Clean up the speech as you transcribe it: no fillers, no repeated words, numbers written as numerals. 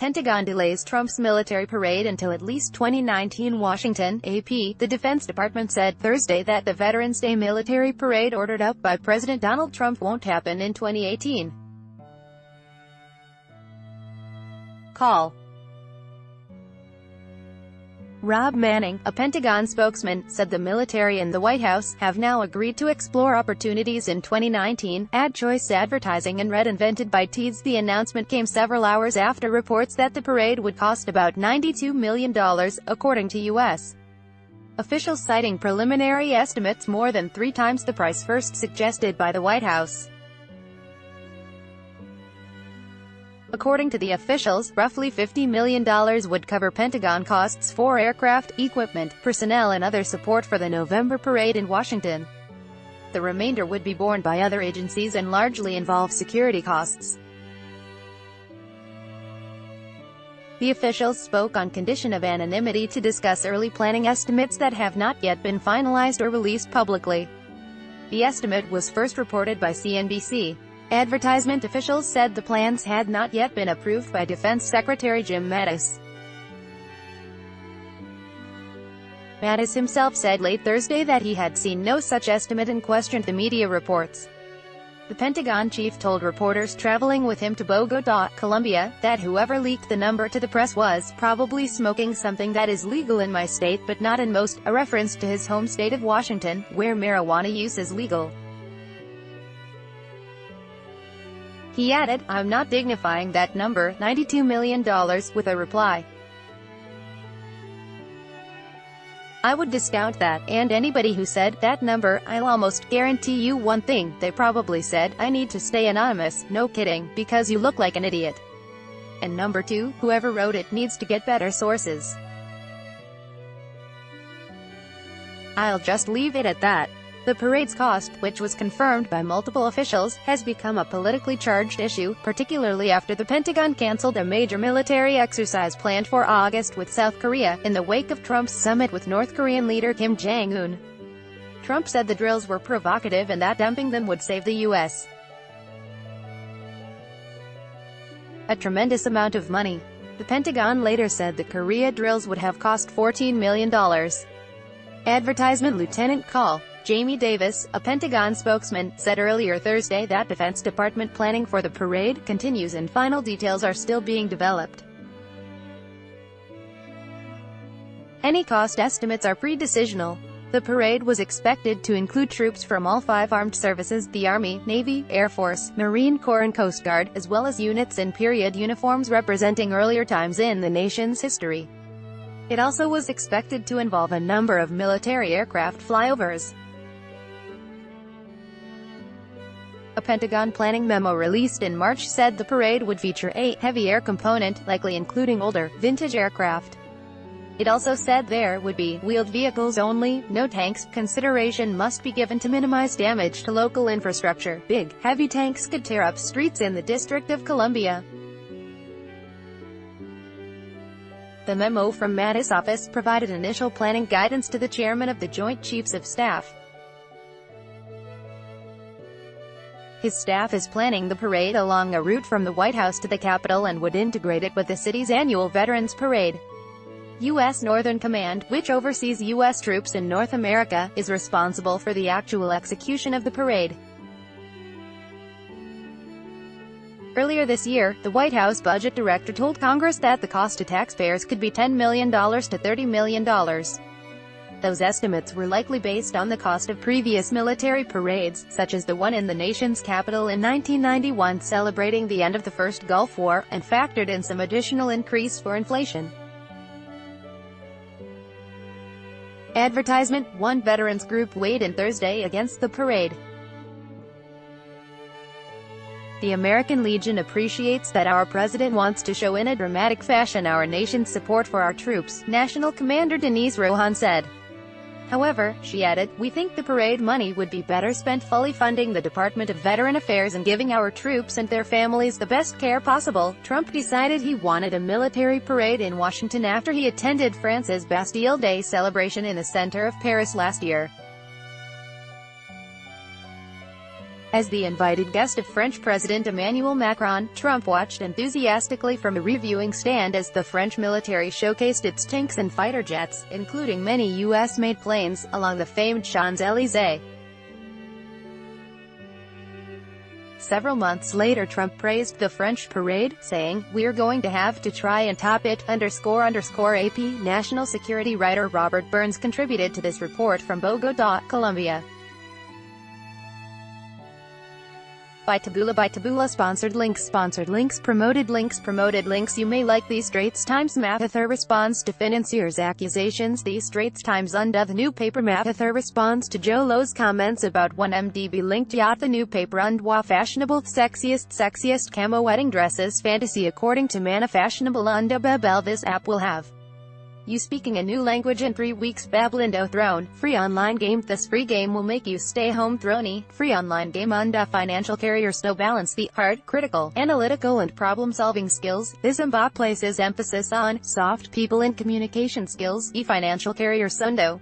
Pentagon delays Trump's military parade until at least 2019. Washington, AP. The Defense Department said Thursday that the Veterans Day military parade ordered up by President Donald Trump won't happen in 2018. Call. Rob Manning, a Pentagon spokesman, said the military and the White House have now agreed to explore opportunities in 2019. Ad choice advertising and red invented by Teads. The announcement came several hours after reports that the parade would cost about $92 million, according to U.S. officials, citing preliminary estimates more than 3 times the price first suggested by the White House. According to the officials, roughly $50 million would cover Pentagon costs for aircraft, equipment, personnel and other support for the November parade in Washington. The remainder would be borne by other agencies and largely involve security costs. The officials spoke on condition of anonymity to discuss early planning estimates that have not yet been finalized or released publicly. The estimate was first reported by CNBC. Advertisement officials said the plans had not yet been approved by Defense Secretary Jim Mattis. Mattis himself said late Thursday that he had seen no such estimate and questioned the media reports. The Pentagon chief told reporters traveling with him to Bogotá, Colombia, that whoever leaked the number to the press was probably smoking something that is legal in my state but not in most, a reference to his home state of Washington, where marijuana use is legal. He added, "I'm not dignifying that number, $92 million, with a reply. I would discount that, and anybody who said that number, I'll almost guarantee you one thing, they probably said, I need to stay anonymous, no kidding, because you look like an idiot. And number 2, whoever wrote it needs to get better sources. I'll just leave it at that." The parade's cost, which was confirmed by multiple officials, has become a politically charged issue, particularly after the Pentagon canceled a major military exercise planned for August with South Korea, in the wake of Trump's summit with North Korean leader Kim Jong-un. Trump said the drills were provocative and that dumping them would save the U.S. a tremendous amount of money. The Pentagon later said the Korea drills would have cost $14 million. Advertisement. Lieutenant Col. Jamie Davis, a Pentagon spokesman, said earlier Thursday that Defense Department planning for the parade continues and final details are still being developed. Any cost estimates are pre-decisional. The parade was expected to include troops from all 5 armed services, the Army, Navy, Air Force, Marine Corps and Coast Guard, as well as units in period uniforms representing earlier times in the nation's history. It also was expected to involve a number of military aircraft flyovers. A Pentagon planning memo released in March said the parade would feature a heavy air component, likely including older, vintage aircraft. It also said there would be wheeled vehicles only, no tanks. Consideration must be given to minimize damage to local infrastructure. Big, heavy tanks could tear up streets in the District of Columbia. The memo from Mattis' office provided initial planning guidance to the chairman of the Joint Chiefs of Staff. His staff is planning the parade along a route from the White House to the Capitol and would integrate it with the city's annual Veterans Parade. U.S. Northern Command, which oversees U.S. troops in North America, is responsible for the actual execution of the parade. Earlier this year, the White House budget director told Congress that the cost to taxpayers could be $10 million to $30 million. Those estimates were likely based on the cost of previous military parades, such as the one in the nation's capital in 1991 celebrating the end of the First Gulf War, and factored in some additional increase for inflation. Advertisement. One veterans group weighed in Thursday against the parade. The American Legion appreciates that our president wants to show in a dramatic fashion our nation's support for our troops, National Commander Denise Rohan said. However, she added, we think the parade money would be better spent fully funding the Department of Veteran Affairs and giving our troops and their families the best care possible. Trump decided he wanted a military parade in Washington after he attended France's Bastille Day celebration in the center of Paris last year. As the invited guest of French President Emmanuel Macron, Trump watched enthusiastically from a reviewing stand as the French military showcased its tanks and fighter jets, including many U.S.-made planes, along the famed Champs-Élysées. Several months later, Trump praised the French parade, saying, "We're going to have to try and top it." _AP national security writer Robert Burns contributed to this report from Bogotá, Colombia. By Taboola. Sponsored links, promoted links. You may like the Straits Times Mahathir responds to financiers' accusations. The Straits Times unda the new paper. Mahathir responds to Joe Low's comments about 1MDB linked yacht. The new paper undwa fashionable, sexiest camo wedding dresses fantasy. According to Mana fashionable unda Babel, this app will have you speaking a new language in 3 weeks. Bablindo Throne, free online game. This free game will make you stay home throny. Free online game unda financial carrier Snow balance the hard, critical, analytical and problem-solving skills. This MBA places emphasis on soft people and communication skills. E financial carrier Sundo.